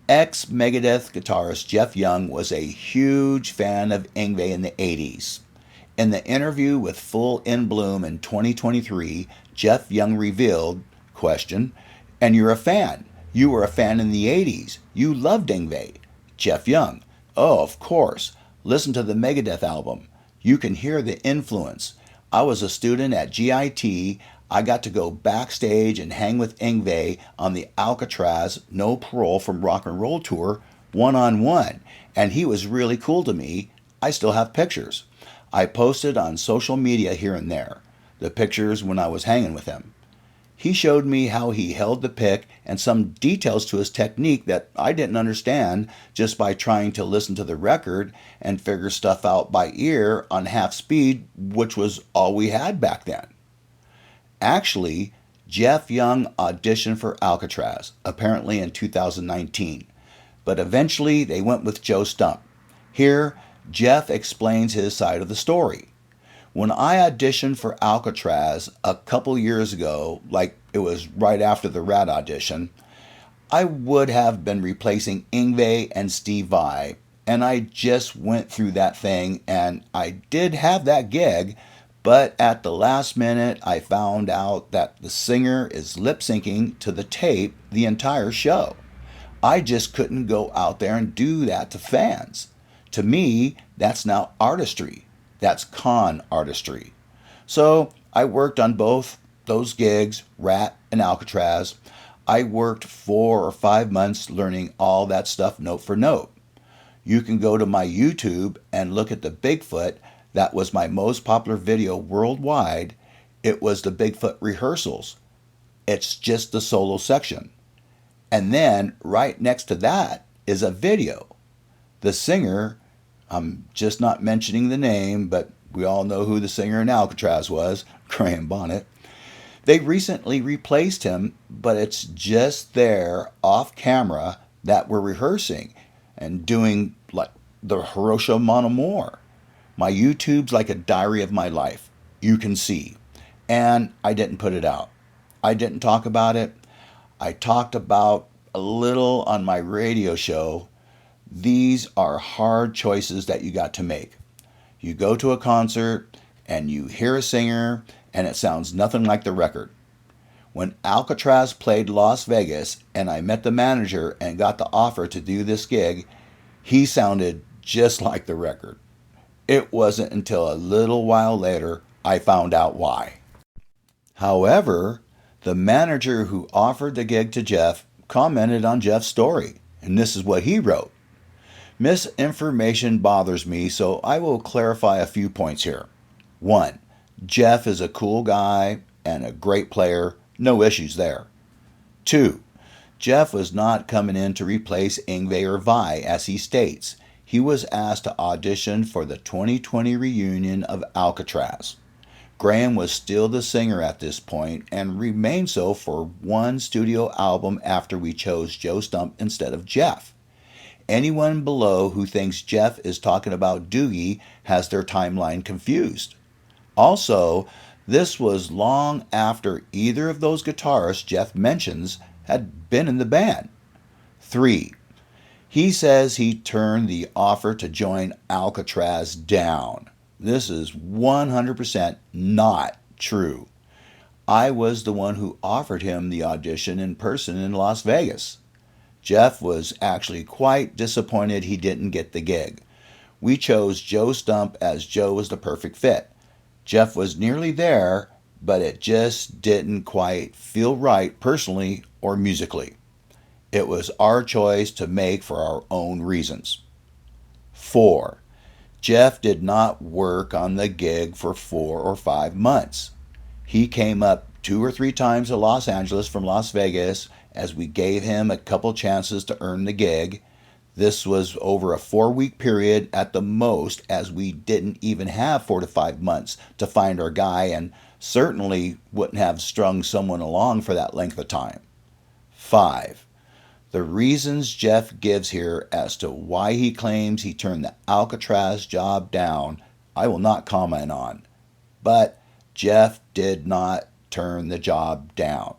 Ex-Megadeth guitarist Jeff Young was a huge fan of Yngwie in the 80s. In the interview with Full in Bloom in 2023, Jeff Young revealed, question, "And you're a fan. You were a fan in the 80s. You loved Yngwie." Jeff Young, "Oh, of course. Listen to the Megadeth album. You can hear the influence. I was a student at GIT. I got to go backstage and hang with Yngwie on the Alcatrazz No Parole from Rock and Roll tour one-on-one, and he was really cool to me. I still have pictures. I posted on social media here and there, the pictures when I was hanging with him. He showed me how he held the pick and some details to his technique that I didn't understand just by trying to listen to the record and figure stuff out by ear on half speed, which was all we had back then." Actually, Jeff Young auditioned for Alcatrazz, apparently in 2019, but eventually they went with Joe Stump. Here, Jeff explains his side of the story. "When I auditioned for Alcatrazz a couple years ago, like it was right after the Rat audition, I would have been replacing Yngwie and Steve Vai, and I just went through that thing, and I did have that gig, but at the last minute I found out that the singer is lip-syncing to the tape the entire show. I just couldn't go out there and do that to fans. To me, that's now artistry. That's con artistry. So I worked on both those gigs, Rat and Alcatrazz. I worked 4 or 5 months learning all that stuff note for note. You can go to my YouTube and look at the Bigfoot. That was my most popular video worldwide. It was the Bigfoot rehearsals. It's just the solo section. And then right next to that is a video. The singer, I'm just not mentioning the name, but we all know who the singer in Alcatrazz was, Graham Bonnet. They recently replaced him, but it's just there off camera that we're rehearsing and doing like the Hiroshima Mon Amour. My YouTube's like a diary of my life. You can see. And I didn't put it out. I didn't talk about it. I talked about a little on my radio show. These are hard choices that you got to make. You go to a concert and you hear a singer and it sounds nothing like the record. When Alcatrazz played Las Vegas and I met the manager and got the offer to do this gig, he sounded just like the record. It wasn't until a little while later I found out why. However, the manager who offered the gig to Jeff commented on Jeff's story, and this is what he wrote. "Misinformation bothers me, so I will clarify a few points here. 1. Jeff is a cool guy and a great player, no issues there. 2. Jeff was not coming in to replace Yngwie or Vai, as he states. He was asked to audition for the 2020 reunion of Alcatrazz. Graham was still the singer at this point and remained so for one studio album after we chose Joe Stump instead of Jeff. Anyone below who thinks Jeff is talking about Doogie has their timeline confused. Also, this was long after either of those guitarists Jeff mentions had been in the band. 3. He says he turned the offer to join Alcatrazz down. This is 100% not true. I was the one who offered him the audition in person in Las Vegas. Jeff was actually quite disappointed he didn't get the gig. We chose Joe Stump as Joe was the perfect fit. Jeff was nearly there, but it just didn't quite feel right personally or musically. It was our choice to make for our own reasons. 4. Jeff did not work on the gig for 4 or 5 months. He came up 2 or 3 times to Los Angeles from Las Vegas as we gave him a couple chances to earn the gig. This was over a 4-week period at the most, as we didn't even have 4 to 5 months to find our guy and certainly wouldn't have strung someone along for that length of time. 5. The reasons Jeff gives here as to why he claims he turned the Alcatrazz job down, I will not comment on. But Jeff did not turn the job down.